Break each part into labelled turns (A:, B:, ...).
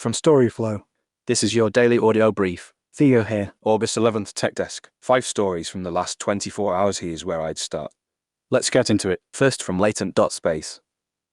A: From storyflo.
B: This is your daily audio brief.
A: Theo here.
B: August 11th Tech Desk. 5 stories from the last 24 hours. Here's where I'd start.
A: Let's get into it.
B: First from latent.space.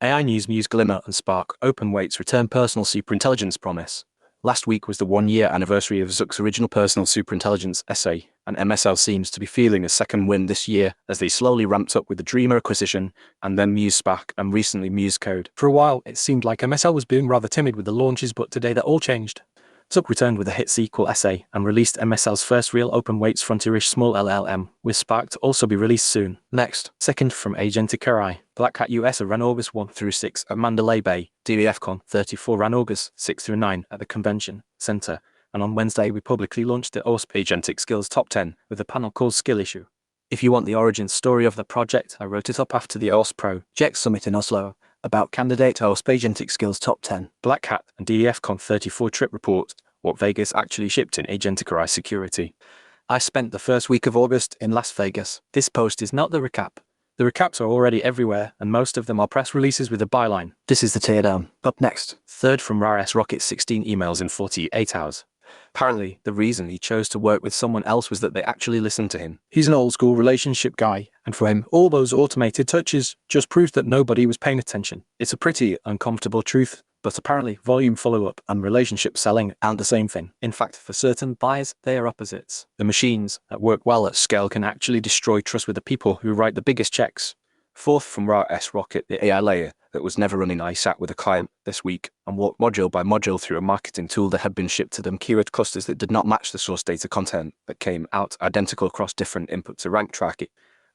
B: AI News Muse Glimmer and Spark open weights return personal superintelligence promise. Last week was the 1-year anniversary of Zuck's original personal superintelligence essay, and MSL seems to be feeling a second wind this year as they slowly ramped up with the Dreamer acquisition, and then Muse Spark and recently Muse Code.
C: For a while, it seemed like MSL was being rather timid with the launches, but today that all changed. Zuck returned with a hit sequel essay and released MSL's first real open weights frontierish small LLM, with Spark to also be released soon. Next, second from Agentic AI. Black Hat US ran August 1 through 6 at Mandalay Bay. DEFCON 34 ran August 6 through 9 at the Convention Center. And on Wednesday, we publicly launched the OSP Agentic Skills Top 10 with a panel called Skill Issue. If you want the origin story of the project, I wrote it up after the OSP Project Summit in Oslo about candidate OSP Agentic Skills Top 10. Black Hat and DEFCON 34 trip report, what Vegas actually shipped in Agentic AI security. I spent the first week of August in Las Vegas. This post is not the recap. The recaps are already everywhere, and most of them are press releases with a byline.
A: This is the teardown. Up next.
C: Third from RS Rocket 16 emails in 48 hours.
B: Apparently, the reason he chose to work with someone else was that they actually listened to him.
C: He's an old-school relationship guy, and for him, all those automated touches just proved that nobody was paying attention. It's a pretty uncomfortable truth, but apparently volume follow-up and relationship selling aren't the same thing. In fact, for certain buyers, they are opposites. The machines that work well at scale can actually destroy trust with the people who write the biggest checks.
B: Fourth from RS Rocket, the AI layer that was never running ISAT with a client this week and walked module by module through a marketing tool that had been shipped to them keyword clusters that did not match the source data content that came out identical across different input to rank track it.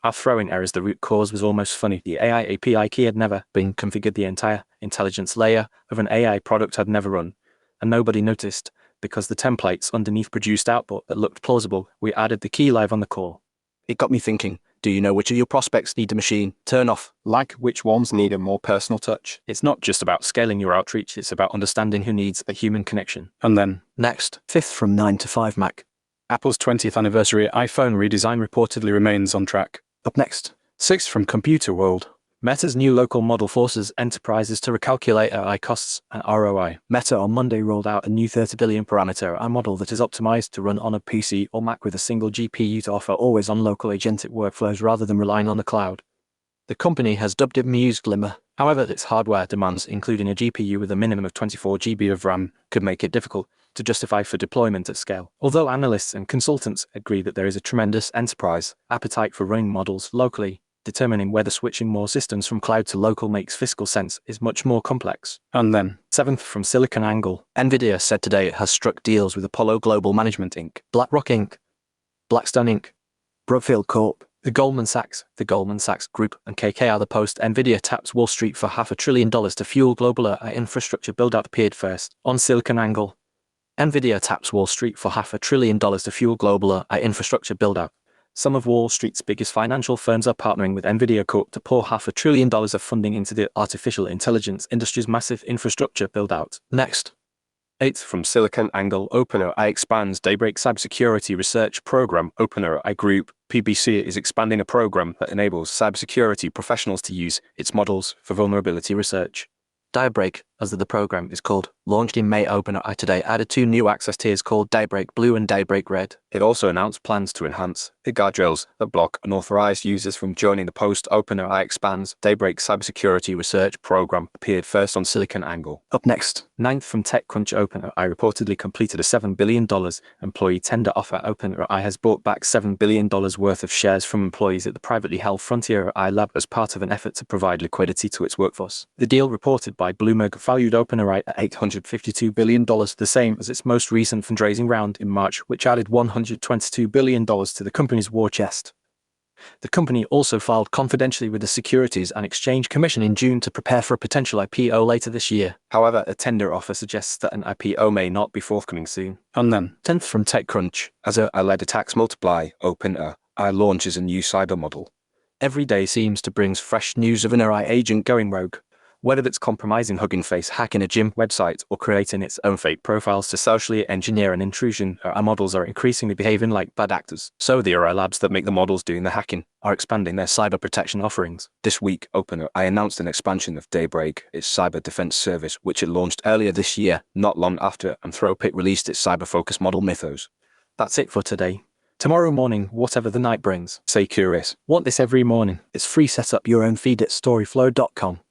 C: Our throwing errors the root cause was almost funny. The AI API key had never been configured. The entire intelligence layer of an AI product had never run, and nobody noticed because the templates underneath produced output that looked plausible. We added the key live on the call.
B: It got me thinking, do you know which of your prospects need a machine turn off?
D: Like which ones need a more personal touch?
C: It's not just about scaling your outreach, it's about understanding who needs a human connection.
A: And then,
C: next,
A: fifth from 9 to 5 Mac.
C: Apple's 20th anniversary iPhone redesign reportedly remains on track.
A: Up next.
C: Sixth from Computer World. Meta's new local model forces enterprises to recalculate AI costs and ROI. Meta on Monday rolled out a new 30 billion parameter AI model that is optimized to run on a PC or Mac with a single GPU to offer always-on local agentic workflows rather than relying on the cloud. The company has dubbed it Muse Glimmer. However, its hardware demands, including a GPU with a minimum of 24 GB of RAM, could make it difficult to justify for deployment at scale. Although analysts and consultants agree that there is a tremendous enterprise appetite for running models locally, determining whether switching more systems from cloud to local makes fiscal sense is much more complex.
A: And then,
C: seventh from SiliconANGLE.
B: NVIDIA said today it has struck deals with Apollo Global Management Inc.,
C: BlackRock Inc., Blackstone Inc.,
A: Brookfield Corp.,
C: the Goldman Sachs Group, and KKR. The post NVIDIA taps Wall Street for $500 billion to fuel global AI infrastructure build-out appeared first on SiliconANGLE. NVIDIA taps Wall Street for $500 billion to fuel global AI infrastructure build-out. Some of Wall Street's biggest financial firms are partnering with NVIDIA Corp to pour $500 billion of funding into the artificial intelligence industry's massive infrastructure build-out. Next.
B: Eighth from SiliconANGLE, OpenAI expands Daybreak cybersecurity research program. OpenAI Group, PBC, is expanding a program that enables cybersecurity professionals to use its models for vulnerability research. Daybreak, as the program is called, launched in May. OpenAI today added 2 new access tiers called Daybreak Blue and Daybreak Red. It also announced plans to enhance the guardrails that block unauthorized users from joining the post. OpenAI expands Daybreak cybersecurity research program appeared first on SiliconANGLE.
A: Up next.
C: Ninth from TechCrunch. OpenAI reportedly completed a $7 billion employee tender offer. OpenAI has bought back $7 billion worth of shares from employees at the privately held Frontier AI lab as part of an effort to provide liquidity to its workforce. The deal, reported by Bloomberg, valued OpenAI at $852 billion, the same as its most recent fundraising round in March, which added $122 billion to the company's war chest. The company also filed confidentially with the Securities and Exchange Commission in June to prepare for a potential IPO later this year. However, a tender offer suggests that an IPO may not be forthcoming soon.
A: And then,
B: 10th from TechCrunch. As AI-led attacks multiply, OpenAI launches a new cyber model.
C: Every day seems to bring fresh news of an AI agent going rogue. Whether that's compromising Hugging Face, hacking a gym website, or creating its own fake profiles to socially engineer an intrusion, our models are increasingly behaving like bad actors. So the AI labs that make the models doing the hacking are expanding their cyber protection offerings.
B: This week, OpenAI announced an expansion of Daybreak, its cyber defense service, which it launched earlier this year, not long after Anthropic released its cyber-focused model Mythos.
C: That's it for today. Tomorrow morning, whatever the night brings.
B: Stay curious.
C: Want this every morning?
A: It's free. Set up your own feed at storyflo.com.